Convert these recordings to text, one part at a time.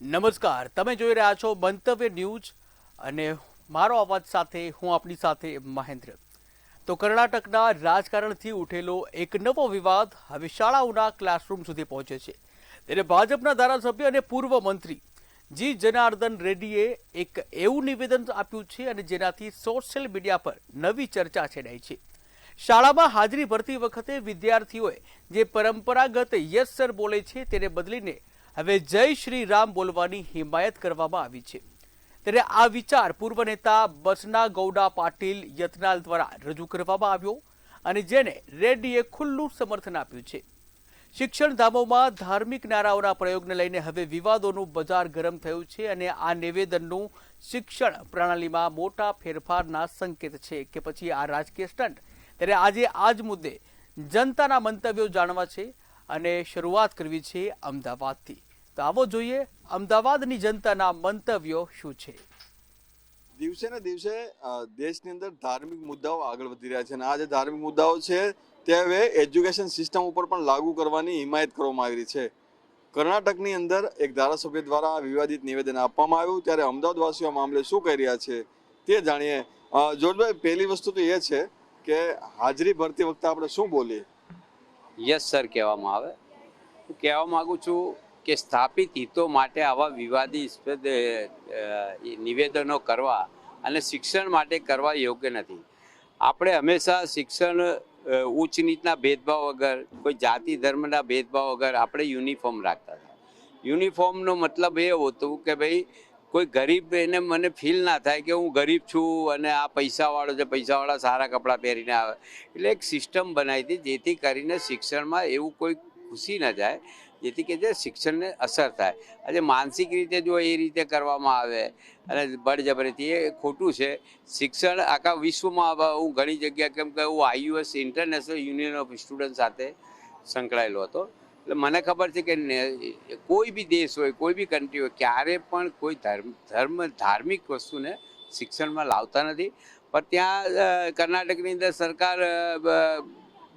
નમસ્કાર, તમે જોઈ રહ્યા છો મંતવ્ય ન્યૂઝ અને મારો અવાજ સાથે હું આપની સાથે મહેન્દ્ર. તો કર્ણાટકના રાજકારણથી ઉઠેલો એક નવો વિવાદ હવે શાળાઓના ક્લાસરૂમ સુધી પહોંચે છે. ત્યારે ભાજપના ધારાસભ્ય અને પૂર્વ મંત્રી જી જનાર્દન રેડ્ડીએ એક એવું નિવેદન આપ્યું છે અને જેનાથી સોશિયલ મીડિયા પર નવી ચર્ચા છેડાઈ છે. શાળામાં હાજરી ભરતી વખતે વિદ્યાર્થીઓએ જે પરંપરાગત યસ સર બોલે છે તેને બદલીને હવે જય શ્રી રામ બોલવાની હિમાયત કરવામાં આવી છે. ત્યારે આ વિચાર પૂર્વ નેતા બસના ગૌડા પાટીલ યતનાલ દ્વારા રજૂ કરવામાં આવ્યો અને જેને રેડ્ડીએ ખુલ્લું સમર્થન આપ્યું છે. શિક્ષણ ધામોમાં ધાર્મિક નારાઓના પ્રયોગને લઈને હવે વિવાદોનું બજાર ગરમ થયું છે અને આ નિવેદનનું શિક્ષણ પ્રણાલીમાં મોટા ફેરફારના સંકેત છે કે પછી આ રાજકીય સ્ટન્ટ. ત્યારે આજે આ જ મુદ્દે જનતાના મંતવ્યો જાણવા છે અને શરૂઆત કરવી છે અમદાવાદથી. તો આવો જોઈએ અમદાવાદની જનતાના મંતવ્યો શું છે. દિવસે ને દિવસે દેશની અંદર ધાર્મિક મુદ્દાઓ આગળ વધી રહ્યા છે અને આ જે ધાર્મિક મુદ્દાઓ છે તે હવે એજ્યુકેશન સિસ્ટમ ઉપર પણ લાગુ કરવાની હિમાયત કરવામાં આવી રહી છે. કર્ણાટકની અંદર એક ધારાસભ્ય દ્વારા વિવાદિત નિવેદન આપવામાં આવ્યું, ત્યારે અમદાવાદવાસીઓ આ મામલે શું કહી રહ્યા છે તે જાણીએ. જોર્જભાઈ, પહેલી વસ્તુ તો એ છે કે હાજરી ભરતી વખતે આપણે શું બોલીએ? યસ સર કહેવામાં આવે. હું કહેવા માગું છું કે સ્થાપિત હિતો માટે આવા વિવાદિત નિવેદનો કરવા અને શિક્ષણ માટે કરવા યોગ્ય નથી. આપણે હંમેશા શિક્ષણ ઉચ્ચ નીચના ભેદભાવ વગર, કોઈ જાતિ ધર્મના ભેદભાવ વગર આપણે યુનિફોર્મ રાખતા હતા. યુનિફોર્મનો મતલબ એ હતું કે ભાઈ કોઈ ગરીબ એને મને ફીલ ના થાય કે હું ગરીબ છું અને આ પૈસાવાળો છે, પૈસાવાળા સારા કપડાં પહેરીને આવે. એટલે એક સિસ્ટમ બનાવી હતી જેથી કરીને શિક્ષણમાં એવું કોઈ ખુશી ન જાય, જેથી કે જે શિક્ષણને અસર થાય. આજે માનસિક રીતે જો એ રીતે કરવામાં આવે અને બળજબરીથી, એ ખોટું છે. શિક્ષણ આખા વિશ્વમાં હું ઘણી જગ્યા, કેમ કે હું IUS international union of student સાથે સંકળાયેલો હતો, એટલે મને ખબર છે કે કોઈ બી દેશ હોય, કોઈ બી કન્ટ્રી હોય, ક્યારે પણ કોઈ ધાર્મિક વસ્તુને શિક્ષણમાં લાવતા નથી. પણ ત્યાં કર્ણાટકની અંદર સરકાર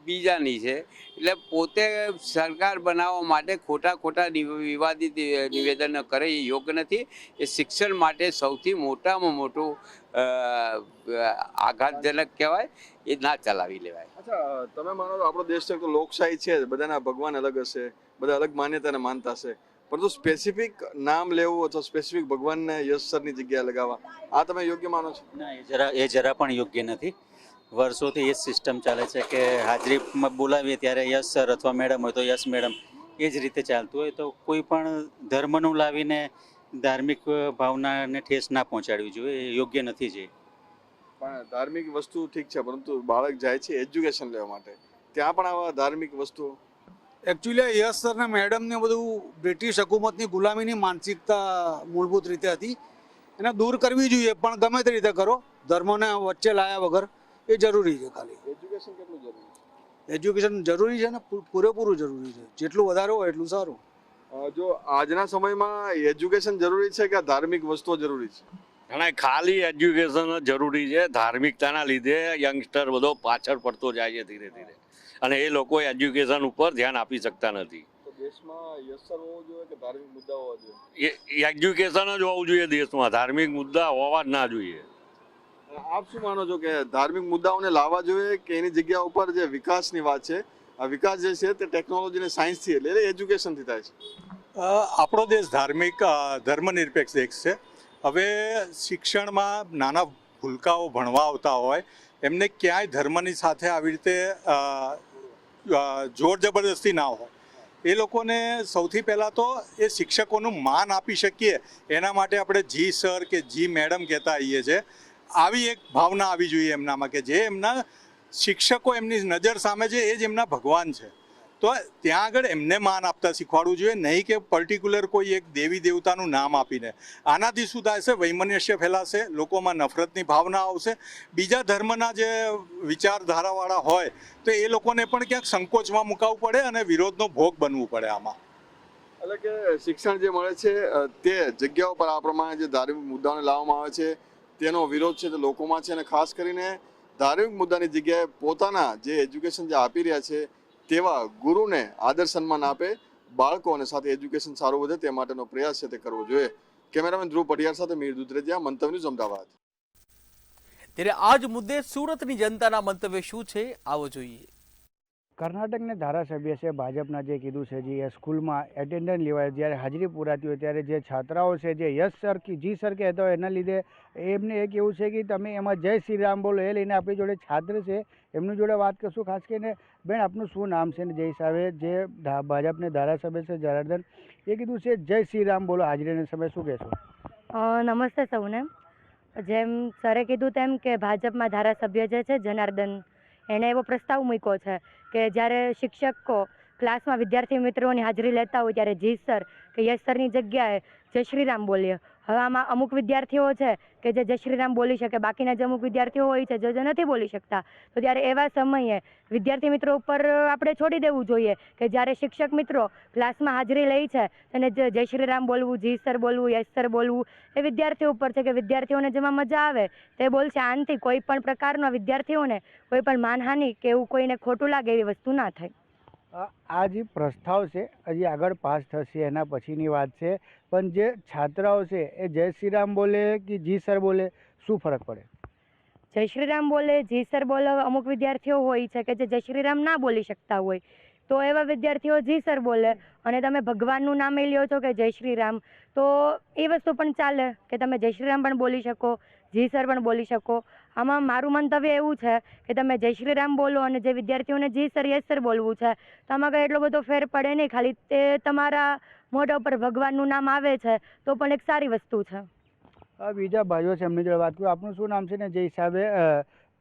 બીજાની છે, એટલે પોતે સરકાર બનાવવા માટે ખોટા વિવાદિત નિવેદનો કરે એ યોગ્ય નથી. એ શિક્ષણ માટે સૌથી મોટામાં મોટું આઘાતજનક કહેવાય, એ ના ચલાવી લેવાય. અચ્છા, તમે માનો આપણો દેશ છે તો લોકશાહી છે, બધાના ભગવાન અલગ હશે, બધા અલગ માન્યતાને માનતા હશે, પરંતુ સ્પેસિફિક નામ લેવું અથવા સ્પેસિફિક ભગવાનને યસ સરની જગ્યાએ લગાવવા, આ તમે યોગ્ય માનો છો? ના, એ જરા પણ યોગ્ય નથી. વર્ષોથી એ જ સિસ્ટમ ચાલે છે કે હાજરીમાં બોલાવીએ ત્યારે યસ સર અથવા મેડમ હોય તો યસ મેડમ, એ જ રીતે ચાલતું હોય. તો કોઈ પણ ધર્મનું લાવીને ધાર્મિક ભાવનાને ઠેસ ના પહોંચાડવી જોઈએ, એ યોગ્ય નથી. જે પણ ધાર્મિક વસ્તુ ઠીક છે, પરંતુ બાળક જાય છે એજ્યુકેશન લેવા માટે, ત્યાં પણ આવા ધાર્મિક વસ્તુઓ. એકચ્યુઅલી યસ સર ને મેડમ ને બધું બ્રિટિશ હુકુમતની ગુલામીની માનસિકતા મૂળભૂત રીતે હતી, એને દૂર કરવી જોઈએ. પણ ગમે તે રીતે કરો, ધર્મને વચ્ચે લાયા વગર એ જરૂરી છે. ખાલી એજ્યુકેશન કેટલું જરૂરી છે? એજ્યુકેશન જરૂરી છે ને, પૂરેપૂરું જરૂરી છે. જેટલું વધારે હોય એટલું સારું. જો આજના સમયમાં એજ્યુકેશન જરૂરી છે કે ધાર્મિક વસ્તુઓ જરૂરી છે? અને ખાલી એજ્યુકેશન જરૂરી છે. ધાર્મિકતાના લીધે યંગસ્ટર બધો પાછળ પડતો જાય છે ધીરે ધીરે, અને એ લોકો એજ્યુકેશન ઉપર ધ્યાન આપી શકતા નથી. તો દેશમાં યસર હોવો જોઈએ કે ધાર્મિક મુદ્દા હોવા જોઈએ? એજ્યુકેશન જ હોવું જોઈએ દેશમાં, ધાર્મિક મુદ્દા હોવા જ ના જોઈએ. આપ શું માનો છો કે ધાર્મિક મુદ્દાઓને લાવવા જોઈએ કે એની જગ્યા ઉપર જે વિકાસની વાત છે, આ વિકાસ જે છે તે ટેકનોલોજી અને સાયન્સથી એટલે એજ્યુકેશનથી થાય છે? આપણો દેશ ધાર્મિક ધર્મનિરપેક્ષ દેશ છે. હવે શિક્ષણમાં નાના ભૂલકાઓ ભણવા આવતા હોય, એમને ક્યાંય ધર્મની સાથે આવી રીતે જોર જબરદસ્તી ના હોય. એ લોકોને સૌથી પહેલાં તો એ શિક્ષકોનું માન આપી શકીએ, એના માટે આપણે જી સર કે જી મેડમ કહેતા આવીએ છીએ. આવી એક ભાવના આવી જોઈએ એમનામાં કે જે એમના શિક્ષકો એમની નજર સામે છે, એ જ એમના ભગવાન છે. તો ત્યાં આગળ એમને માન આપતા શીખવાડવું જોઈએ, નહીં કે પર્ટિક્યુલર કોઈ એક દેવી દેવતાનું નામ આપીને. આનાથી શું થાય છે? વૈમનસ્ય ફેલાશે, લોકોમાં નફરતની ભાવના આવશે. બીજા ધર્મના જે વિચારધારાવાળા હોય તો એ લોકોને પણ ક્યાંક સંકોચમાં મુકાવવું પડે અને વિરોધનો ભોગ બનવું પડે આમાં. એટલે કે શિક્ષણ જે મળે છે તે જગ્યાઓ પર આ પ્રમાણે જે ધાર્મિક મુદ્દાઓને લાવવામાં આવે છે તેનો વિરોધ છે તે લોકોમાં છે, અને ખાસ કરીને ધાર્મિક મુદ્દાની જગ્યાએ પોતાના જે એજ્યુકેશન જે આપી રહ્યા છે તેવા ગુરુને આદર સન્માન આપે બાળકો અને સાથે એજ્યુકેશન સારું વધે તે માટેનો પ્રયાસ છે તે કરવો જોઈએ. કેમેરામેન ધ્રુવ પટિયાર સાથે મીર દુધરેજિયા, મંતવ્ય ન્યૂઝ, અમદાવાદ. ત્યારે આ જ મુદ્દે સુરતની જનતાના મંતવ્ય શું છે આવો જોઈએ. કર્ણાટકના ધારાસભ્ય છે ભાજપના જે કીધું છે જે સ્કૂલમાં એટેન્ડન્સ લેવાય જ્યારે હાજરી પુરાતી હોય ત્યારે જે છાત્રાઓ છે જે યસ સર કે જી સર કહેતા હોય એના લીધે એમને એ કેવું છે કે તમે એમાં જય શ્રી રામ બોલો એ લઈને આપણી જોડે છાત્ર છે એમની જોડે વાત કરશું. ખાસ કરીને બેન આપનું શું નામ છે ને જે હિસાબે જે ભાજપના ધારાસભ્ય છે જનાર્દન એ કીધું છે જય શ્રી રામ બોલો હાજરીના સમય શું કહેશો? નમસ્તે સૌને. જેમ સરે કીધું તેમ કે ભાજપમાં ધારાસભ્ય જે છે જનાર્દન એણે એવો પ્રસ્તાવ મૂક્યો છે કે જ્યારે શિક્ષકો ક્લાસમાં વિદ્યાર્થી મિત્રોની હાજરી લેતા હોય ત્યારે જી સર કે યસ સરની જગ્યાએ જય શ્રી રામ બોલીએ. હવે આમાં અમુક વિદ્યાર્થીઓ છે કે જે જય શ્રી રામ બોલી શકે, બાકીના જે અમુક વિદ્યાર્થીઓ હોય છે જે નથી બોલી શકતા, તો ત્યારે એવા સમયે વિદ્યાર્થી મિત્રો ઉપર આપણે છોડી દેવું જોઈએ કે જ્યારે શિક્ષક મિત્રો ક્લાસમાં હાજરી લે છે અને જય શ્રી રામ બોલવું, જી સર બોલવું, યસ સર બોલવું એ વિદ્યાર્થીઓ ઉપર છે કે વિદ્યાર્થીઓને જેમાં મજા આવે તે બોલશે. આનાથી કોઈ પણ પ્રકારના વિદ્યાર્થીઓને કોઈ પણ માનહાનિ કે એવું કોઈને ખોટું લાગે એવી વસ્તુ ના થાય. આ જે પ્રસ્તાવ છે હજી આગળ પાસ થશે એના પછીની વાત છે, પણ જે છાત્રાઓ છે એ જય શ્રી રામ બોલે કે જી સર બોલે શું ફરક પડે? જય શ્રી રામ બોલે, જી સર બોલે. અમુક વિદ્યાર્થીઓ હોય છે કે જે જય શ્રી રામ ના બોલી શકતા હોય તો એવા વિદ્યાર્થીઓ જી સર બોલે. અને તમે ભગવાનનું નામ એ લ્યો છો કે જય શ્રી રામ, તો એ વસ્તુ પણ ચાલે કે તમે જય શ્રી રામ પણ બોલી શકો, જી સર પણ બોલી શકો. આમાં મારું મંતવ્ય એવું છે કે તમે જય શ્રી રામ બોલો અને જે વિદ્યાર્થીઓને જી સર યસ સર બોલવું છે તો આમાં કંઈ એટલો બધો ફેર પડે નહીં. ખાલી તે તમારા મોઢા ઉપર ભગવાનનું નામ આવે છે તો પણ એક સારી વસ્તુ છે. બીજા ભાઈઓ છે એમની જોડે વાત કરું. આપનું શું નામ છે ને જે હિસાબે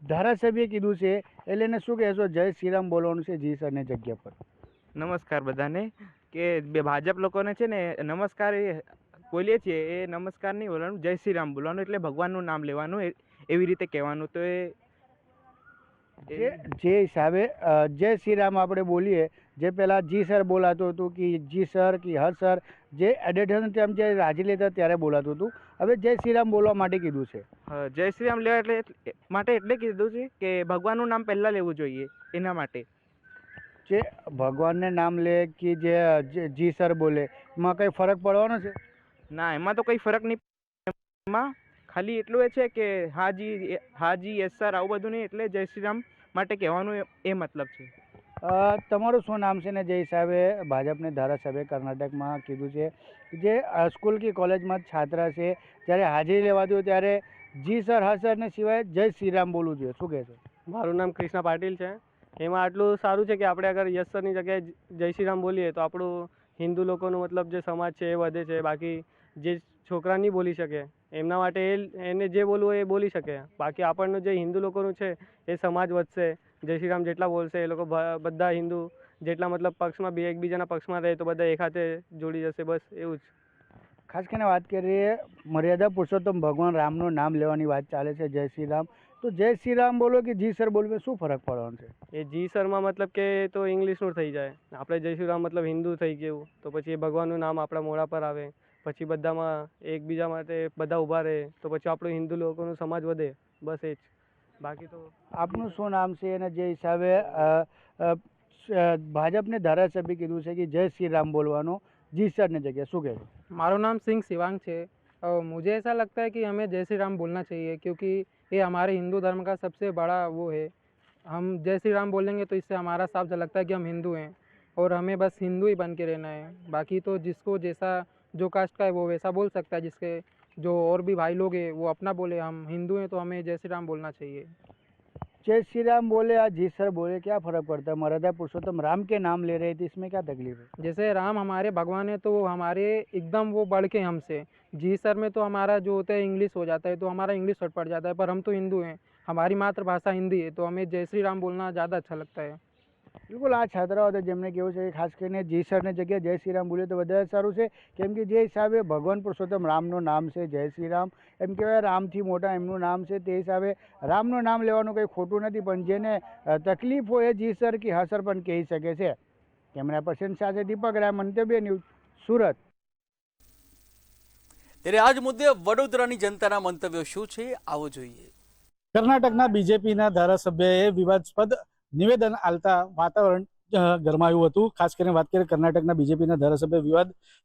ધારાસભ્ય કીધું છે એટલે એને શું કહેશો જય શ્રી રામ બોલવાનું છે જી સરની જગ્યા પર? નમસ્કાર બધાને. કે બે ભાજપ લોકોને છે ને નમસ્કાર એ બોલીએ છીએ એ નમસ્કાર નહીં બોલવાનું, જય શ્રી રામ બોલવાનું, એટલે ભગવાનનું નામ લેવાનું એવી રીતે કહેવાનું. તો જે હિસાબે જય શ્રી રામ આપણે બોલીએ, જે પહેલાં જી સર બોલાતું હતું કે જી સર કે હર સર, જે એડિશન ટાઈમ જે હાજરી લેતા ત્યારે બોલાતું હતું, હવે જય શ્રી રામ બોલવા માટે કીધું છે. જય શ્રી રામ લેવા એટલે કીધું છે કે ભગવાનનું નામ પહેલાં લેવું જોઈએ એના માટે. જે ભગવાનને નામ લે કે જે જી સર બોલે એમાં કંઈ ફરક પડવાનો છે? ના, એમાં તો કંઈ ફરક નહીં. એમાં ખાલી એટલું એ છે કે હાજી યસ સર આવું બધું નહીં, એટલે જય શ્રી રામ માટે કહેવાનું એ મતલબ છે. તમારું શું નામ છે ને જે હિસાબે ભાજપને ધારાસભ્ય કર્ણાટકમાં કીધું છે જે સ્કૂલ કે કોલેજમાં છાત્ર છે જ્યારે હાજરી લેવાતી હોય ત્યારે જી સર હા સરને સિવાય જય શ્રી રામ બોલવું જોઈએ, શું કહેશો? મારું નામ કૃષ્ણા પાટીલ છે. એમાં આટલું સારું છે કે આપણે અગર યસ સરની જગ્યાએ જય શ્રી રામ બોલીએ તો આપણું હિન્દુ લોકોનું મતલબ જે સમાજ છે એ વધે છે. બાકી જે છોકરા નહીં બોલી શકે એમના માટે એને જે બોલવું હોય એ બોલી શકે. બાકી આપણનું જે હિન્દુ લોકોનું છે એ સમાજ વધશે. જય શ્રી રામ જેટલા બોલશે એ લોકો બધા હિન્દુ જેટલા મતલબ પક્ષમાં એકબીજાના પક્ષમાં રહે તો બધા એક હાથે જોડી જશે. બસ એવું જ. ખાસ કરીને વાત કરીએ મર્યાદા પુરુષોત્તમ ભગવાન રામનું નામ લેવાની વાત ચાલે છે જય શ્રી રામ, તો જય શ્રી રામ બોલો કે જી સર બોલવું શું ફરક પડવાનો છે? એ જી સરમાં મતલબ કે તો ઇંગ્લિશનું થઈ જાય. આપણે જય શ્રી રામ મતલબ હિન્દુ થઈ ગયું તો પછી એ ભગવાનનું નામ આપણા મોઢા પર આવે, પછી બધામાં એકબીજા માટે બધા ઊભા રહે તો પછી આપણું હિન્દુ લોકોનું સમાજ વધે. બસ એ જ. બાકી તો આપનું શું નામ છે અને જે હિસાબે ભાજપને ધારાસભ્ય કીધું છે કે જય શ્રી રામ બોલવાનો जी सर ने जगह શું कहें? मारो नाम सिंह शिवांग है और मुझे ऐसा लगता है कि हमें जय श्री राम बोलना चाहिए क्योंकि ये हमारे हिंदू धर्म का सबसे बड़ा वो है. हम जय श्री राम बोलेंगे तो इससे हमारा साफ लगता है कि हम हिंदू हैं और हमें बस हिंदू ही बन के रहना है. बाकी तो जिसको जैसा जो कास्ट का है वो वैसा बोल सकता है. जिसके जो और भी भाई लोग हैं वो अपना बोले. हम हिंदू हैं तो हमें जय श्री राम बोलना चाहिए. जय श्री राम बोले या जी सर बोले क्या फ़र्क पड़ता है? मर्यादा पुरुषोत्तम राम के नाम ले रहे थे, इसमें क्या तकलीफ है? जैसे राम हमारे भगवान है तो वो हमारे एकदम वो बढ़ के हमसे. जी सर में तो हमारा जो होता है इंग्लिश हो जाता है तो हमारा इंग्लिश हट पड़ जाता है. पर हम तो हिंदू हैं, हमारी मातृभाषा हिंदी है तो हमें जय श्री राम बोलना ज़्यादा अच्छा लगता है. બિલકુલ આ છાત્રાઓ હતા જેમને કેવું છે ખાસ કરીને જી સરને જગ્યાએ જય શ્રી રામ બોલે તો વધારે સારું છે, કેમ કે જે હિસાબે ભગવાન પુરુષોત્તમ રામનું નામ છે જય શ્રી રામ, એમ કહેવાય રામથી મોટા એમનું નામ છે, તે હિસાબે રામનું નામ લેવાનું કંઈ ખોટું નથી. પણ જેને તકલીફ હોય એ જી સર કે હા સર પણ કહી શકે છે. કેમેરા પર્સન સાથે દીપક રાય, મંતવ્ય ન્યૂઝ, સુરત. ત્યારે આ જ મુદ્દે વડોદરાની જનતાના મંતવ્યો શું છે આવો જોઈએ. કર્ણાટકના બીજેપીના ધારાસભ્યએ વિવાદાસ્પદ નિવેદન આલતા વાતાવરણ ગરમાયું હતું. ખાસ કરીને વાત કરીએ કર્ણાટકના બીજેપીના ધારાસભ્ય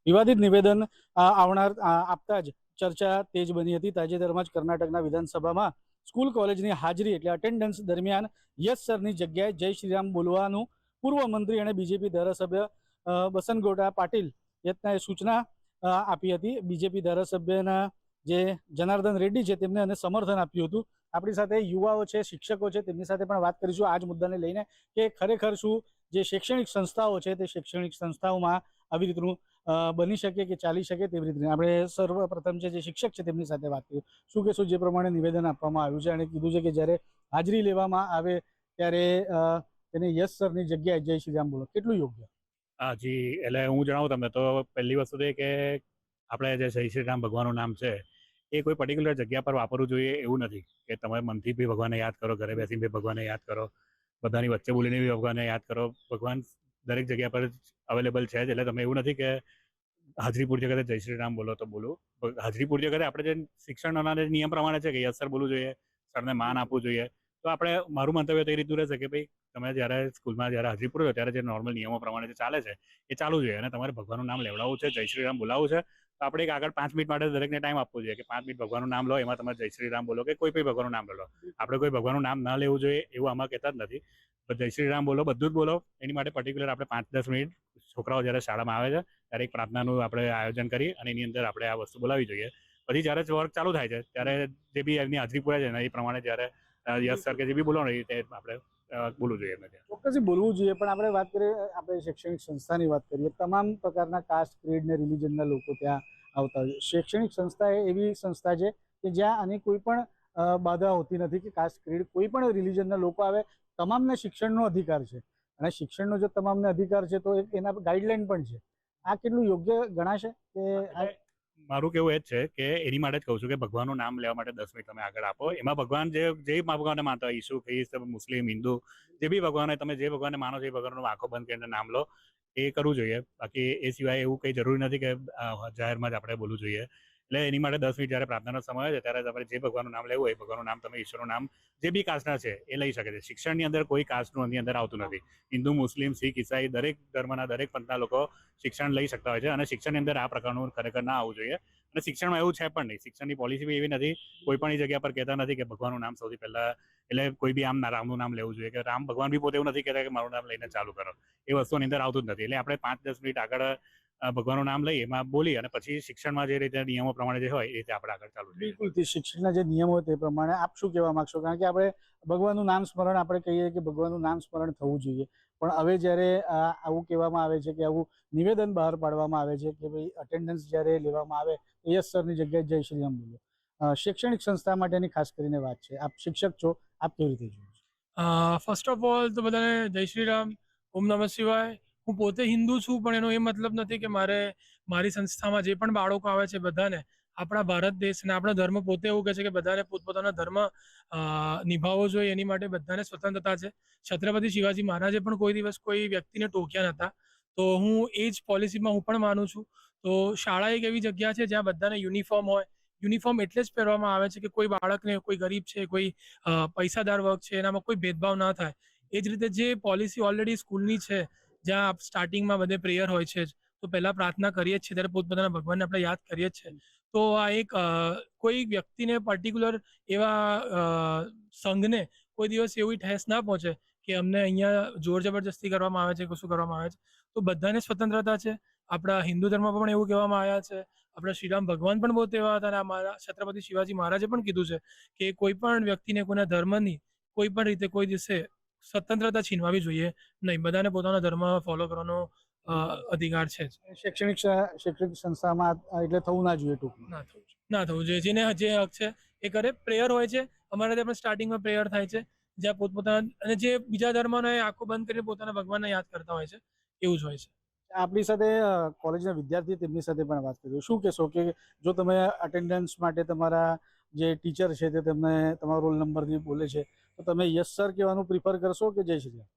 વિવાદિત નિવેદન આપતા જ ચર્ચા તેજ બની હતી. તાજેતરમાં જ કર્ણાટકના વિધાનસભામાં સ્કૂલ કોલેજની હાજરી એટલે અટેન્ડન્સ દરમિયાન યસ સરની જગ્યાએ જય શ્રીરામ બોલવાનું પૂર્વ મંત્રી અને બીજેપી ધારાસભ્ય બસનગોડા પાટીલ યત્નાએ સૂચના આપી હતી. બીજેપી ધારાસભ્યના જે જનાર્દન રેડ્ડી છે તેમને અને સમર્થન આપ્યું હતું. આપણી સાથે યુવાઓ છે, શિક્ષકો છે, તેમની સાથે પણ વાત કરીશું આ જ મુદ્દાને લઈને કે ખરેખર શું જે શૈક્ષણિક સંસ્થાઓ છે તે શૈક્ષણિક સંસ્થાઓમાં આવી રીતનું બની શકે કે ચાલી શકે તેવી રીતે. આપણે સર્વપ્રથમ જે શિક્ષક છે તેમની સાથે વાત કરીએ. શું કહેશું જે પ્રમાણે નિવેદન આપવામાં આવ્યું છે અને કીધું છે કે જ્યારે હાજરી લેવામાં આવે ત્યારે તેને યસ સરની જગ્યાએ જય શ્રીરામ બોલો, કેટલું યોગ્ય? હા જી, એટલે હું જણાવું તમને તો પહેલી વસ્તુ તો એ કે આપણે જે જય શ્રીરામ ભગવાનનું નામ છે એ કોઈ પર્ટિક્યુલર જગ્યા પર વાપરવું જોઈએ એવું નથી કે તમે મનથી બી ભગવાનને યાદ કરો, ઘરે બેસીને બી ભગવાનને યાદ કરો, બધાની વચ્ચે બોલીને બી ભગવાનને યાદ કરો. ભગવાન દરેક જગ્યા પર અવેલેબલ છે જ. એટલે તમે એવું નથી કે હાજરી પૂરતી વખતે જય શ્રીરામ બોલો તો બોલું. હાજરી પૂરતી વખતે આપણે જે શિક્ષણના જે નિયમ પ્રમાણે છે કે યસ સર બોલવું જોઈએ, સરને માન આપવું જોઈએ. તો આપણે મારું મંતવ્ય તો એ રીતનું રહેશે કે ભાઈ તમે જ્યારે સ્કૂલમાં જ્યારે હાજરી પૂરો ત્યારે જે નોર્મલ નિયમો પ્રમાણે જે ચાલે છે એ ચાલુ જોઈએ. અને તમારે ભગવાનનું નામ લેવડાવવું છે, જય શ્રીરામ બોલાવવું છે તો આપણે એક આગળ 5 મિનિટ માટે દરેકને ટાઈમ આપવો જોઈએ કે 5 મિનિટ ભગવાનનું નામ લો, એમાં તમે જય શ્રીરામ બોલો કે કોઈ પણ ભગવાનનું નામ લો. આપણે કોઈ ભગવાનનું નામ ના લેવું જોઈએ એવું આમાં કહેતા જ નથી. જય શ્રીરામ બોલો, બધું જ બોલો. એની માટે પર્ટિક્યુલર આપણે 5-10 મિનિટ છોકરાઓ જ્યારે શાળામાં આવે છે ત્યારે એક પ્રાર્થનાનું આપણે આયોજન કરી અને એની અંદર આપણે આ વસ્તુ બોલાવી જોઈએ. પછી જ્યારે વર્ક ચાલુ થાય છે ત્યારે જે બી એમની હાજરી પૂરે છે ને એ પ્રમાણે જ્યારે યસ સર કે જે બી બોલવાનું તે આપણે બોલવું જોઈએ. ચોક્કસથી બોલવું જોઈએ. પણ આપણે વાત કરીએ, આપણે શૈક્ષણિક સંસ્થાની વાત કરીએ, તમામ પ્રકારના કાસ્ટ, ક્રીડ ને રિલિજનના લોકો ત્યાં આવતા હોય છે. શૈક્ષણિક સંસ્થા એ એવી સંસ્થા છે કે જ્યાં આની કોઈ પણ બાધા હોતી નથી કે કાસ્ટ, ક્રીડ, કોઈ પણ રિલિજનના લોકો આવે, તમામને શિક્ષણનો અધિકાર છે. અને શિક્ષણનો જો તમામને અધિકાર છે તો એના ગાઈડલાઈન પણ છે. આ કેટલું યોગ્ય ગણાશે કે મારું કેવું એ જ છે કે એની માટે જ કહું છું કે ભગવાનનું નામ લેવા માટે 10 મિનિટ તમે આગળ આપો. એમાં ભગવાન જે ભગવાનને માનતા હોય, ઈસુ, ખ્રિસ્ત, મુસ્લિમ, હિન્દુ, જે બી ભગવાન હોય, તમે જે ભગવાનને માનો છો એ ભગવાનનો આંખો બંધ કરીને નામ લો, એ કરવું જોઈએ. બાકી એ સિવાય એવું કંઈ જરૂરી નથી કે જાહેરમાં જ આપણે બોલવું જોઈએ. એટલે એની માટે 10 મિનિટ જ્યારે પ્રાર્થનાનો સમય હોય છે ત્યારે તમારે જે ભગવાનનું નામ લેવું હોય એ ભગવાનનું નામ, તમે ઈશ્વરનું નામ જે બી કાસ્ટના છે એ લઈ શકે છે. શિક્ષણની અંદર કોઈ કાસ્ટનું એની અંદર આવતું નથી. હિન્દુ, મુસ્લિમ, શીખ, ઈસાઈ દરેક ધર્મના, દરેક પંથના લોકો શિક્ષણ લઈ શકતા હોય છે. અને શિક્ષણની અંદર આ પ્રકારનું ખરેખર ના આવવું જોઈએ. અને શિક્ષણમાં એવું છે પણ નહીં. શિક્ષણની પોલિસી બી એવી નથી, કોઈ પણ એ જગ્યા પર કહેતા નથી કે ભગવાનનું નામ સૌથી પહેલાં, એટલે કોઈ બી આમ રામનું નામ લેવું જોઈએ કે રામ ભગવાન બી પોતે એવું નથી કહેતા કે મારું નામ લઈને ચાલુ કરો. એ વસ્તુની અંદર આવતું જ નથી. એટલે આપણે 5-10 મિનિટ આગળ ભગવાનનું નામ લઈ એમાં બોલી અને પછી શિક્ષણમાં જે રીતે નિયમો પ્રમાણે જે હોય એ રીતે આપણે આગળ ચાલુ જોઈએ. બિલકુલ શિક્ષણના જે નિયમો હોય તે પ્રમાણે આપ શું કહેવા માંગશો? કારણ કે આપણે ભગવાનનું નામ સ્મરણ આપણે કહીએ કે ભગવાનનું નામ સ્મરણ થવું જોઈએ, પણ હવે જ્યારે આવું કહેવામાં આવે છે કે આવું નિવેદન બહાર પાડવામાં આવે છે કે ભાઈ અટેન્ડન્સ જ્યારે લેવામાં આવે યસ સરની જગ્યાએ જય શ્રીરામ બોલો, શૈક્ષણિક સંસ્થા માટેની ખાસ કરીને વાત છે. આપ શિક્ષક છો, આપ કેવી રીતે જુઓ છો? ફર્સ્ટ ઓફ ઓલ તો બધાને જય શ્રી રામ, ઓમ નમઃ શિવાય. હું પોતે હિન્દુ છું પણ એનો એ મતલબ નથી કે મારે મારી સંસ્થામાં જે પણ બાળકો આવે છે બધાને આપણા ભારત દેશ અને આપણો ધર્મ પોતે એવું કહે છે કે બધાને પોતપોતાનો ધર્મ નિભાવવો જોઈએ. એની માટે બધાને સ્વતંત્રતા છે. છત્રપતિ શિવાજી મહારાજે પણ કોઈ દિવસ કોઈ વ્યક્તિને ટોક્યા નહોતા. તો હું એ જ પોલિસીમાં હું પણ માનું છું. તો શાળા એક એવી જગ્યા છે જ્યાં બધાને યુનિફોર્મ હોય. યુનિફોર્મ એટલે જ પહેરવામાં આવે છે કે કોઈ બાળકને, કોઈ ગરીબ છે, કોઈ પૈસાદાર વર્ગ છે, એનામાં કોઈ ભેદભાવ ના થાય. એ જ રીતે જે પોલિસી ઓલરેડી સ્કૂલની છે, જ્યાં સ્ટાર્ટિંગમાં બધે પ્રેયર હોય છે, તો પહેલાં પ્રાર્થના કરીએ જ છીએ, ત્યારે પોતપોતાના ભગવાનને આપણે યાદ કરીએ જ છીએ. તો આ એક કોઈ વ્યક્તિને પર્ટિક્યુલર એવા સંઘને કોઈ દિવસ એવી ઠેસ ના પહોંચે કે અમને અહીંયા જોર જબરજસ્તી કરવામાં આવે છે, કશું કરવામાં આવે છે. તો બધાને સ્વતંત્રતા છે. આપણા હિન્દુ ધર્મમાં પણ એવું કહેવામાં આવ્યા છે. આપણા શ્રીરામ ભગવાન પણ પોતે એવા હતા અને અમારા છત્રપતિ શિવાજી મહારાજે પણ કીધું છે કે કોઈ પણ વ્યક્તિને કોઈના ધર્મની કોઈ પણ રીતે કોઈ દિવસે સ્વતંત્રતા છીનવાવી જોઈએ નહીં. બધાને પોતાનો ધર્મ ફોલો કરવાનો અધિકાર છે જ. શૈક્ષણિક સંસ્થામાં એટલે થવું ના જોઈએ ટૂંકમાં. ના થવું જોઈએ. જેને જે હક છે એ કરે. પ્રેયર હોય છે, અમારા ત્યાં પણ સ્ટાર્ટિંગમાં પ્રેયર થાય છે, જ્યાં પોતપોતાના અને જે બીજા ધર્મનો એ આંખો બંધ કરીને પોતાના ભગવાનને યાદ કરતા હોય છે, એવું જ હોય છે. આપણી સાથે કોલેજના વિદ્યાર્થી તેમની સાથે પણ વાત કરીએ. શું કહેશો કે જો તમે અટેન્ડન્સ માટે તમારા જે ટીચર છે તે તમને તમારો રોલ નંબરથી બોલે છે તો તમે યસ સર કહેવાનું પ્રિફર કરશો કે જય શ્રી રામ?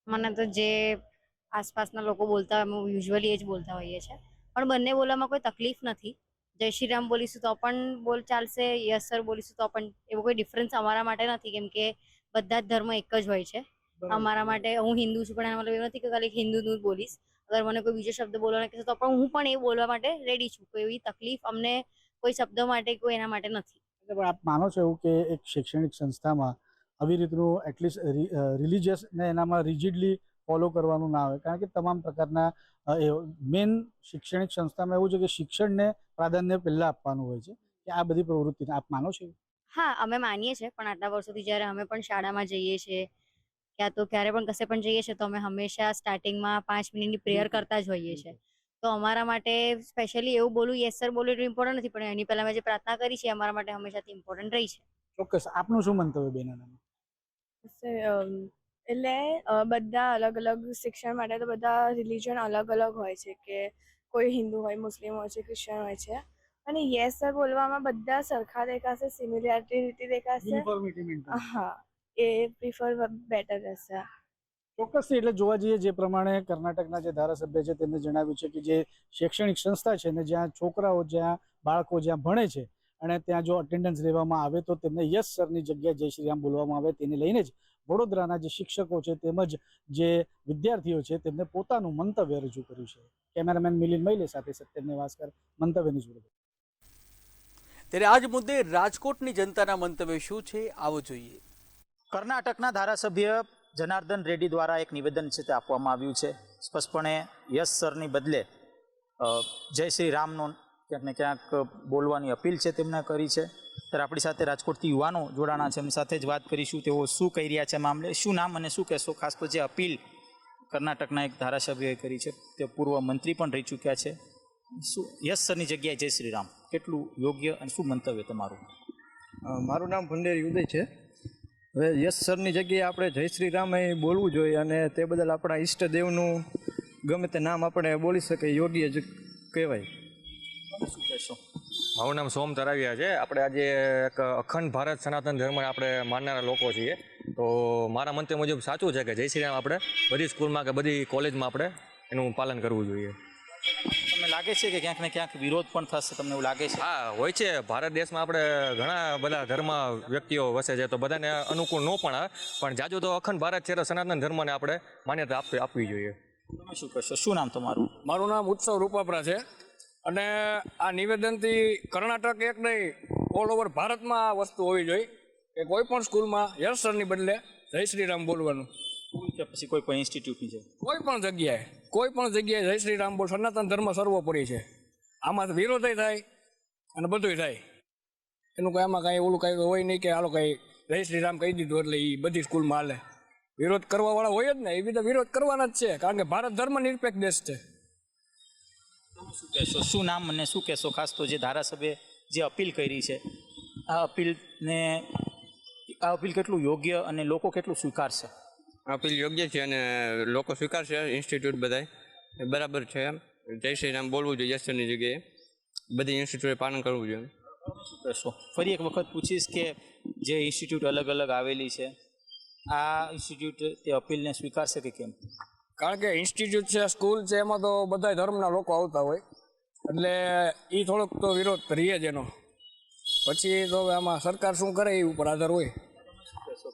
મને તો જે આસપાસના લોકો બોલતા હોય અમે યુઝ્યુઅલી એ જ બોલતા હોઈએ છીએ, પણ બંને બોલવામાં કોઈ તકલીફ નથી. જય શ્રી રામ બોલીશું તો પણ બોલ ચાલશે, યસ સર બોલીશું તો પણ એવો કોઈ ડિફરન્સ અમારા માટે નથી, કેમ કે બધા જ ધર્મ એક જ હોય છે. અમારા માટે હું હિન્દુ છું, પણ એનો મતલબ એવું નથી કે ખાલી હિન્દુનું જ બોલીશ. અગર મને કોઈ બીજો શબ્દ બોલવાનો કહેશે તો પણ હું પણ એ બોલવા માટે રેડી છું. કોઈ એવી તકલીફ અમને કોઈ શબ્દ માટે કોઈ એના માટે નથી. પણ આપ માનો છો એવું કે એક શૈક્ષણિક સંસ્થામાં આવી રીતનું એટલીસ્ટ રિલિજિયસ ને એનામાં રિજિડલી ફોલો કરવાનું ના આવે? કારણ કે તમામ પ્રકારના મેઇન શૈક્ષણિક સંસ્થામાં એવું છે કે શિક્ષણને પ્રાધાન્ય પહેલાં આપવાનું હોય છે, કે આ બધી પ્રવૃત્તિને આપ માનો છો? હા, અમે માનીએ છીએ, પણ આટલા વર્ષોથી જ્યારે અમે પણ શાળામાં જઈએ છીએ ક્યાં તો ક્યારે પણ કશે પણ જઈએ છીએ તો અમે હંમેશા સ્ટાર્ટિંગમાં 5 મિનિટની પ્રેયર કરતા જ હોઈએ છીએ. તો અમારા માટે સ્પેશિયલી એવું બોલું યસ સર બોલું એટલું ઇમ્પોર્ટન્ટ નથી, પણ એની પહેલાં મેં જે પ્રાર્થના કરી છે અમારા માટે હંમેશાથી ઇમ્પોર્ટન્ટ રહી છે. ચોક્કસ. આપનું શું મંતવ્ય બેન આનામાં? એટલે બધા અલગ અલગ શિક્ષણ માટે તો બધા રિલિજન અલગ અલગ હોય છે, કે કોઈ હિન્દુ હોય, મુસ્લિમ હોય છે, ક્રિશ્ચન હોય છે, અને યસ સર બોલવામાં બધા સરખા દેખાશે, સિમિલારિટી દેખાશે. હા, એ પ્રિફર બેટર રહેશે. ચોક્કસથી. એટલે જોવા જઈએ જે પ્રમાણે કર્ણાટકના જે ધારાસભ્ય છે તેમને જણાવ્યું છે કે જે શૈક્ષણિક સંસ્થા છે ને જ્યાં છોકરાઓ, જ્યાં બાળકો જ્યાં ભણે છે અને ત્યાં જો અટેન્ડન્સ લેવામાં આવે તો તેમને યસ સરની જગ્યાએ જય શ્રી રામ બોલવામાં આવે, તેને લઈને જ વડોદરાના જે શિક્ષકો છે તેમજ જે વિદ્યાર્થીઓ છે તેમને પોતાનું મંતવ્ય રજૂ કર્યું છે. કેમેરામેન મિલિંદ મૈલે સાથે સત્યમ નેવાસકર, મંતવ્યની જોડે. ત્યારે આજ મુદ્દે રાજકોટની જનતાના મંતવ્ય શું છે આવો જોઈએ. કર્ણાટકના ધારાસભ્ય જનાર્દન રેડ્ડી દ્વારા એક નિવેદન છે તે આપવામાં આવ્યું છે. સ્પષ્ટપણે યસ સરની બદલે જય શ્રી રામનો ક્યાંક ને ક્યાંક બોલવાની અપીલ છે તેમણે કરી છે. ત્યારે આપણી સાથે રાજકોટથી યુવાનો જોડાણા છે, એમની સાથે જ વાત કરીશું તેઓ શું કહી રહ્યા છે મામલે. શું નામ અને શું કહેશો? ખાસ તો જે અપીલ કર્ણાટકના એક ધારાસભ્યએ કરી છે, તે પૂર્વ મંત્રી પણ રહી ચૂક્યા છે. શું યસ સરની જગ્યાએ જય શ્રી રામ કેટલું યોગ્ય અને શું મંતવ્ય તમારું? મારું નામ ભંડેરી ઉદય છે. હવે યસ સરની જગ્યાએ આપણે જય શ્રી રામ અહીં બોલવું જોઈએ, અને તે બદલ આપણા ઈષ્ટદેવનું ગમે તે નામ આપણે બોલી શકીએ, યોગ્ય જ કહેવાય. શું કહેશો? મારું નામ સોમ તરાવિયા છે. આપણે આજે એક અખંડ ભારત સનાતન ધર્મને આપણે માનનારા લોકો છીએ. તો મારા મંતવ્ય મુજબ સાચું છે કે જય શ્રી રામ આપણે બધી સ્કૂલમાં કે બધી કોલેજમાં આપણે એનું પાલન કરવું જોઈએ. તમને લાગે છે કે ક્યાંક ને ક્યાંક વિરોધ પણ થશે? તમને એવું લાગે છે? હા, હોય છે. ભારત દેશમાં આપણે ઘણા બધા ધર્મ વ્યક્તિઓ વસે છે, તો બધાને અનુકૂળ ન પણ આવે, પણ જાજુ તો અખંડ ભારત છે તો સનાતન ધર્મને આપણે માન્યતા આપવી જોઈએ. તમે શું કહેશો? શું નામ તમારું? મારું નામ ઉત્સવ રૂપાપરા છે. અને આ નિવેદનથી કર્ણાટક એક નહીં, ઓલ ઓવર ભારતમાં આ વસ્તુ હોવી જોઈએ કે કોઈ પણ સ્કૂલમાં યસ સરની બદલે જય શ્રી રામ બોલવાનું. કે પછી કોઈ પણ ઇન્સ્ટિટ્યૂટની છે, કોઈ પણ જગ્યાએ જય શ્રી રામ બોલ. સનાતન ધર્મ સર્વોપરી છે. આમાં વિરોધ થાય અને બધું થાય. એનું કંઈ આમાં કાંઈ ઓલું કાંઈ હોય નહીં કે હાલો કાંઈ જય શ્રી રામ કહી દીધું એટલે એ બધી સ્કૂલમાં હાલે. વિરોધ કરવાવાળા હોય જ ને, એ બધા વિરોધ કરવાના જ છે, કારણ કે ભારત ધર્મ નિરપેક્ષ દેશ છે. શું કહેશો? શું નામ અને શું કહેશો? ખાસ તો જે ધારાસભ્ય જે અપીલ કરી છે, આ અપીલ કેટલું યોગ્ય અને લોકો કેટલું સ્વીકારશે? અપીલ યોગ્ય છે અને લોકો સ્વીકારશે. ઇન્સ્ટિટ્યૂટ બધાય બરાબર છે. જય શ્રી રામ બોલવું જોઈએ યસ સરની જગ્યાએ. બધી ઇન્સ્ટિટ્યૂટે પાલન કરવું જોઈએ. શું કહેશો? ફરી એક વખત પૂછીશ કે જે ઇન્સ્ટિટ્યૂટ અલગ અલગ આવેલી છે, આ ઇન્સ્ટિટ્યૂટ તે અપીલને સ્વીકારશે કે કેમ? કારણ કે ઇન્સ્ટિટ્યૂટ છે, સ્કૂલ છે, એમાં તો બધા ધર્મના લોકો આવતા હોય એટલે એ થોડોક તો વિરોધ રહીએ જ એનો. પછી તો આમાં સરકાર શું કરે એ ઉપર આધાર હોય.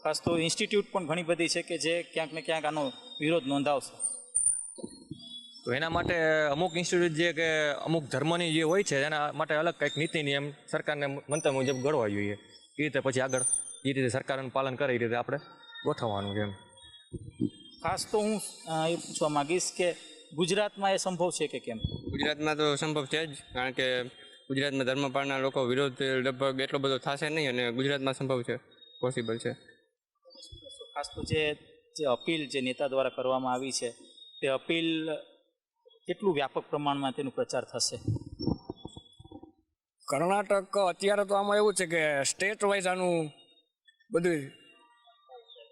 ખાસ તો ઇન્સ્ટિટ્યૂટ પણ ઘણી બધી છે કે જે ક્યાંક ને ક્યાંક આનો વિરોધ નોંધાવશે. તો એના માટે અમુક ઇન્સ્ટિટ્યૂટ જે કે અમુક ધર્મની જે હોય છે એના માટે અલગ કંઈક નીતિ નિયમ સરકારને મંતવ્ય મુજબ ઘડવા જોઈએ. એ રીતે પછી આગળ એ રીતે સરકારનું પાલન કરે એ રીતે આપણે ગોઠવવાનું છે. ખાસ તો હું એ પૂછવા માગીશ કે ગુજરાતમાં એ સંભવ છે કે કેમ? ગુજરાતમાં તો સંભવ છે જ, કારણ કે ગુજરાતમાં ધર્મ પાળના લોકો વિરોધ લગભગ એટલો બધો થશે નહીં, અને ગુજરાતમાં સંભવ છે, પોસિબલ છે. ખાસ તો જે અપીલ જે નેતા દ્વારા કરવામાં આવી છે, તે અપીલ કેટલું વ્યાપક પ્રમાણમાં તેનો પ્રચાર થશે? કર્ણાટક અત્યારે તો આમાં એવું છે કે સ્ટેટ વાઇઝ આનું બધું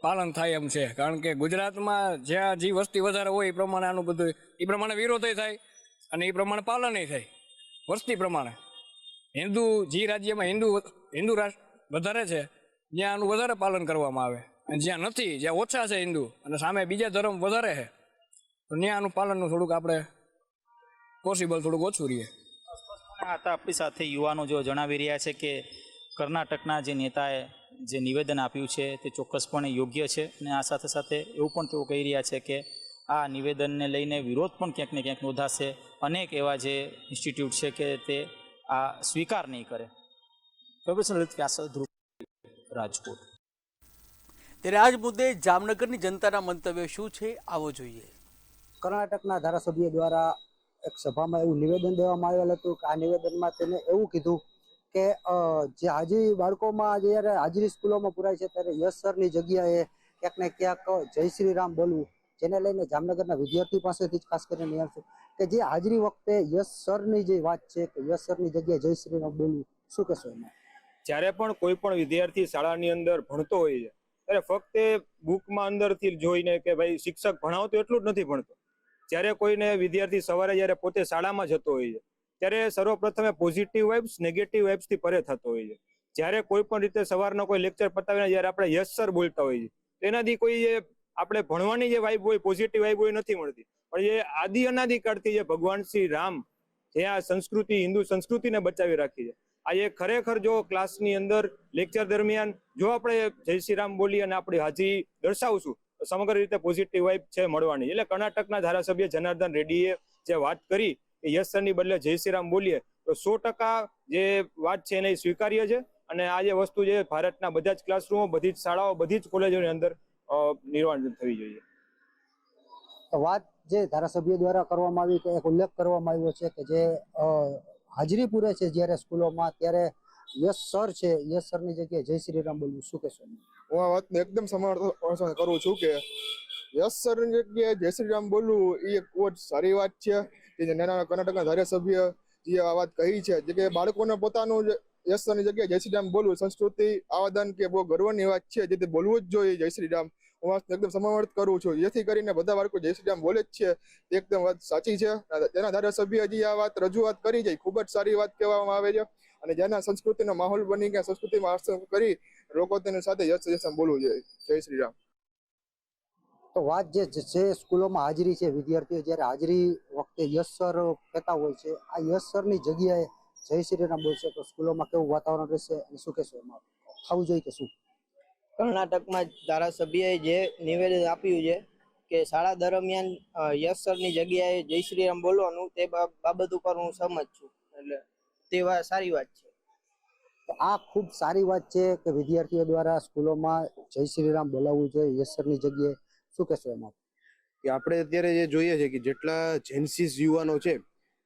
પાલન થાય એમ છે, કારણ કે ગુજરાતમાં જ્યાં જે વસ્તી વધારે હોય એ પ્રમાણે આનું બધું એ પ્રમાણે વિરોધ થાય અને એ પ્રમાણે પાલન થાય. વસ્તી પ્રમાણે હિન્દુ જે રાજ્યમાં હિન્દુ રાષ્ટ્ર વધારે છે જ્યાં આનું વધારે પાલન કરવામાં આવે, અને જ્યાં નથી, જ્યાં ઓછા છે હિન્દુ અને સામે બીજા ધર્મ વધારે છે, તો ત્યાં આનું પાલનનું થોડુંક આપણે પોસિબલ થોડુંક ઓછું રહીએ. હતા આપણી સાથે યુવાનો જો જણાવી રહ્યા છે કે કર્ણાટકના જે નેતાએ જે નિવેદન આપ્યું છે તે ચોક્કસપણે યોગ્ય છે અને આ સાથે સાથે એવું પણ તેઓ કહી રહ્યા છે કે આ નિવેદનને લઈને વિરોધ પણ ક્યાંક ને ક્યાંક નોંધાશે. અનેક એવા જે ઇન્સ્ટિટ્યૂટ છે કે તે આ સ્વીકાર નહીં કરે. પ્રોફેસર ધ્રુવ, રાજકોટ. ત્યારે આજ મુદ્દે જામનગરની જનતાના મંતવ્ય શું છે આવો જોઈએ. કર્ણાટકના ધારાસભ્ય દ્વારા એક સભામાં એવું નિવેદન દેવામાં આવેલ હતું કે આ નિવેદનમાં તેને એવું કીધું કે જે હાજરી બાળકોમાં જ્યારે હાજરી સ્કૂલોમાં પુરાય છે ત્યારે યશ સરની જગ્યાએ ક્યાંક ને ક્યાંક જય શ્રી રામ બોલવું, જેને લઈને જામનગરના વિદ્યાર્થી પાસેથી જ ખાસ કરીને નિયમ છે કે જે હાજરી વખતે યશ સરની જે વાત છે કે યશ સરની જગ્યાએ જય શ્રી રામ બોલવું, શું કહેશો એમાં? જ્યારે પણ કોઈ પણ વિદ્યાર્થી શાળાની અંદર ભણતો હોય છે ત્યારે ફક્ત બુકમાં અંદરથી જોઈને કે ભાઈ શિક્ષક ભણાવતો એટલું જ નથી ભણતો. જ્યારે કોઈને વિદ્યાર્થી સવારે જ્યારે પોતે શાળામાં જતો હોય છે ત્યારે સર્વપ્રથમ પોઝિટિવ વાઇબ્સ નેગેટિવ વાઇબ્સથી પરે થતો હોય છે. જ્યારે કોઈ પણ રીતે સવારનો કોઈ લેક્ચર પતાવીને જ્યારે આપણે યસ સર બોલતા હોઈએ તેનાથી કોઈ આપણે ભણવાની જે વાઇબ હોય પોઝિટિવ વાઇબ હોય નથી મળતી. પણ જે આદિ અનાદિકાળથી જે ભગવાન શ્રી રામ જે આ સંસ્કૃતિ હિન્દુ સંસ્કૃતિને બચાવી રાખી છે, આ એ ખરેખર જો ક્લાસની અંદર લેક્ચર દરમિયાન જો આપણે જય શ્રી રામ બોલી અને આપણી હાજરી દર્શાવશું તો સમગ્ર રીતે પોઝિટિવ વાઇબ છે મળવાની. એટલે કર્ણાટકના ધારાસભ્ય જનાર્દન રેડ્ડીએ જે વાત કરી કે યસ સરની બદલે જય શ્રી રામ બોલીએ તો 100% જે વાત છે એને સ્વીકાર્ય છે. અને આ જે વસ્તુ છે ભારતના બધા જ ક્લાસરૂમો, બધી જ શાળાઓ, બધી જ કોલેજોની અંદર નિર્માણ થવી જોઈએ. વાત જે ધારાસભ્ય દ્વારા કરવામાં આવી કે એક ઉલ્લેખ કરવામાં આવ્યો છે કે જે હાજરી પૂરે છે જ્યારે સ્કૂલોમાં ત્યારે યસ સર છે, યસ સરની જગ્યાએ જય શ્રી રામ બોલવું, શું કહેશો? હું આ વાતને એકદમ સમર્થન કરું છું કે યસ સરની જગ્યાએ જય શ્રી રામ બોલવું એ એક બહુ જ સારી વાત છે. કે નાના કર્ણાટકના ધારાસભ્ય જે આ વાત કહી છે જે કે બાળકોને પોતાનું યસ સરની જગ્યાએ જય શ્રી રામ બોલવું સંસ્કૃતિ આવાદન કે બહુ ગર્વની વાત છે, જેથી બોલવું જ જોઈએ જય શ્રી રામ. હું વાતને એકદમ સમર્થન કરું છું. જેથી કરીને બધા બાળકો જય શ્રી રામ બોલે જ છે, એકદમ વાત સાચી છે. તેના ધારાસભ્ય હજી આ વાત રજૂઆત કરી છે, ખૂબ જ સારી વાત કહેવામાં આવે છે. અને જેના સંસ્કૃતિનો માહોલ બની ગયા સંસ્કૃતિમાં આશ્રમ કરી લોકો તેની સાથે યસ બોલવું જોઈએ. જય શ્રી રામ. તો વાત જે છે સ્કૂલોમાં હાજરી છે, વિદ્યાર્થીઓ જ્યારે હાજરી વખતે યસ સર કહેતા હોય છે, આ યસ સરની જગ્યાએ જય શ્રી રામ બોલશે તો સ્કૂલોમાં કેવું વાતાવરણ રહેશે અને શું કહેશો એમાં થવું જોઈએ કે શું? કર્ણાટકમાં ધારાસભ્યએ જે નિવેદન આપ્યું છે કે શાળા દરમિયાન યસ સરની જગ્યાએ જય શ્રી રામ બોલવાનું, તે બાબત ઉપર હું સહમત છું. એટલે તે સારી વાત છે. આ ખૂબ સારી વાત છે કે વિદ્યાર્થીઓ દ્વારા સ્કૂલોમાં જય શ્રી રામ બોલાવવું જોઈએ યસ સરની જગ્યાએ, શું કહેશો એમાં? કે આપણે અત્યારે જે જોઈએ છે કે જેટલા જેન્સીસ યુવાનો છે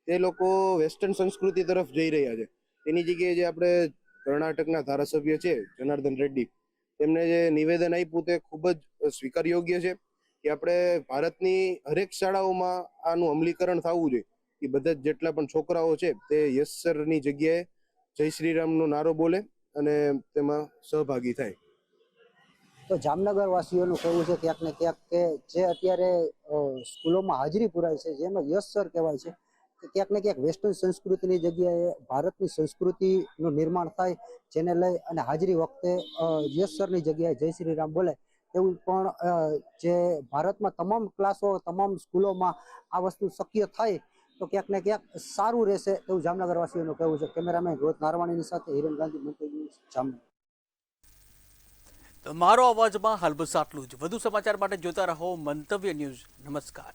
તે લોકો વેસ્ટર્ન સંસ્કૃતિ તરફ જઈ રહ્યા છે. તેની જગ્યાએ જે આપણે કર્ણાટકના ધારાસભ્ય છે જનાર્દન રેડ્ડી, તેમને જે નિવેદન આપ્યું તે ખૂબ જ સ્વીકાર યોગ્ય છે કે આપણે ભારતની હરેક શાળાઓમાં આનું અમલીકરણ થવું જોઈએ કે બધા જેટલા પણ છોકરાઓ છે તે યસ સરની જગ્યાએ જય શ્રી રામનો નારો બોલે અને તેમાં સહભાગી થાય. તો જામનગર વાસીઓનું કહેવું છે ક્યાંક ને ક્યાંક કે જે અત્યારે સ્કૂલોમાં હાજરી પુરાય છે જેમાં યસ સર કહેવાય છે કે ક્યાંક ને ક્યાંક વેસ્ટર્ન સંસ્કૃતિની જગ્યાએ ભારતની સંસ્કૃતિનું નિર્માણ થાય, જેને લઈ અને હાજરી વખતે યસ સરની જગ્યાએ જય શ્રી રામ બોલે એવું પણ જે ભારતમાં તમામ ક્લાસો તમામ સ્કૂલોમાં આ વસ્તુ શક્ય થાય તો ક્યાંક ને ક્યાંક સારું રહેશે એવું જામનગર વાસીઓનું કહેવું છે. કેમેરામેન રોહિત નારવાણીની સાથે હિરેન ગાંધી, મંતવ્ય ન્યૂઝ, જામનગર. મારો અવાજમાં હાલ બસ આટલું જ. વધુ સમાચાર માટે જોતા રહો મંતવ્ય ન્યૂઝ. નમસ્કાર.